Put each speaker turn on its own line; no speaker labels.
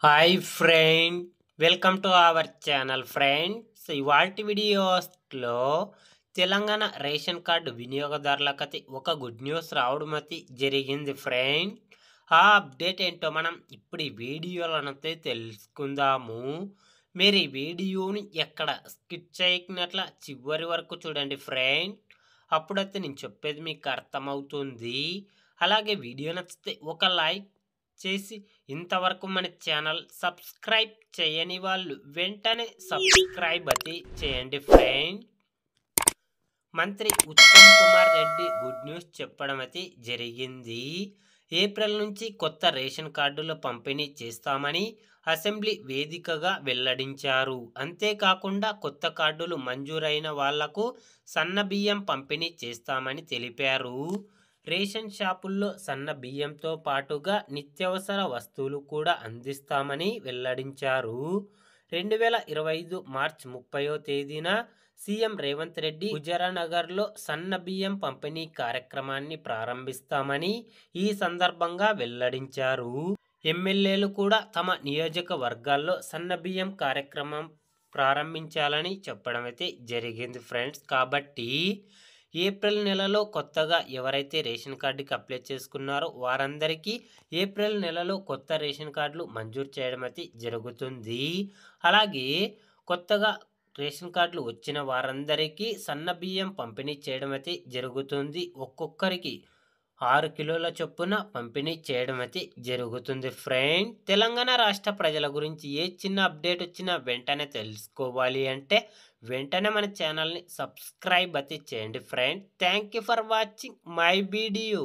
Hi friend, welcome to our channel friends. ఇవాల్టి వీడియోస్లో Telangana ration card వినియోగదారులకైతే ఒక గుడ్ న్యూస్ రావడం అయితే జరిగింది ఫ్రెండ్. ఆ అప్డేట్ ఏంటో మనం ఇప్పుడు ఈ వీడియోలనైతే తెలుసుకుందాము. మీరు ఈ వీడియోని ఎక్కడ స్కిప్ చేయకున్నట్ల చివరి వరకు చూడండి ఫ్రెండ్. అప్పుడైతే నేను చెప్పేది మీకు అర్థమవుతుంది. అలాగే వీడియో నచ్చితే ఒక లైక్ చేసి ఇంతవరకు మన ఛానల్ సబ్స్క్రైబ్ చేయని వాళ్ళు వెంటనే సబ్స్క్రైబ్ అయితే చేయండి ఫ్రెండ్. మంత్రి ఉత్తమ్ కుమార్ రెడ్డి గుడ్ న్యూస్ చెప్పడం అయితే జరిగింది. ఏప్రిల్ నుంచి కొత్త రేషన్ కార్డుల పంపిణీ చేస్తామని అసెంబ్లీ వేదికగా వెల్లడించారు. అంతేకాకుండా కొత్త కార్డులు మంజూరైన వాళ్లకు సన్నబియ్యం పంపిణీ చేస్తామని తెలిపారు. రేషన్ షాపుల్లో సన్న బియ్యంతో పాటుగా నిత్యావసర వస్తువులు కూడా అందిస్తామని వెల్లడించారు. 2025 మార్చి 30వ తేదీన సీఎం రేవంత్ రెడ్డి హుజరానగర్లో సన్న బియ్యం పంపిణీ కార్యక్రమాన్ని ప్రారంభిస్తామని ఈ సందర్భంగా వెల్లడించారు. ఎమ్మెల్యేలు కూడా తమ నియోజకవర్గాల్లో సన్న బియ్యం కార్యక్రమం ప్రారంభించాలని చెప్పడం అయితే జరిగింది ఫ్రెండ్స్. కాబట్టి ఏప్రిల్ నెలలో కొత్తగా ఎవరైతే రేషన్ కార్డుకి అప్లై చేసుకున్నారో వారందరికీ ఏప్రిల్ నెలలో కొత్త రేషన్ కార్డులు మంజూరు చేయడం అయితే జరుగుతుంది. అలాగే కొత్తగా రేషన్ కార్డులు వచ్చిన వారందరికీ సన్న బియ్యం పంపిణీ చేయడం అయితే జరుగుతుంది. ఒక్కొక్కరికి 6 కిలోల చొప్పున పంపిణీ చేయడం అయితే జరుగుతుంది ఫ్రెండ్. తెలంగాణ రాష్ట్ర ప్రజల గురించి ఏ చిన్న అప్డేట్ వచ్చినా వెంటనే తెలుసుకోవాలి అంటే వెంటనే మన ఛానల్ని సబ్స్క్రైబ్ అయితే చేయండి friend. Thank you for watching my video.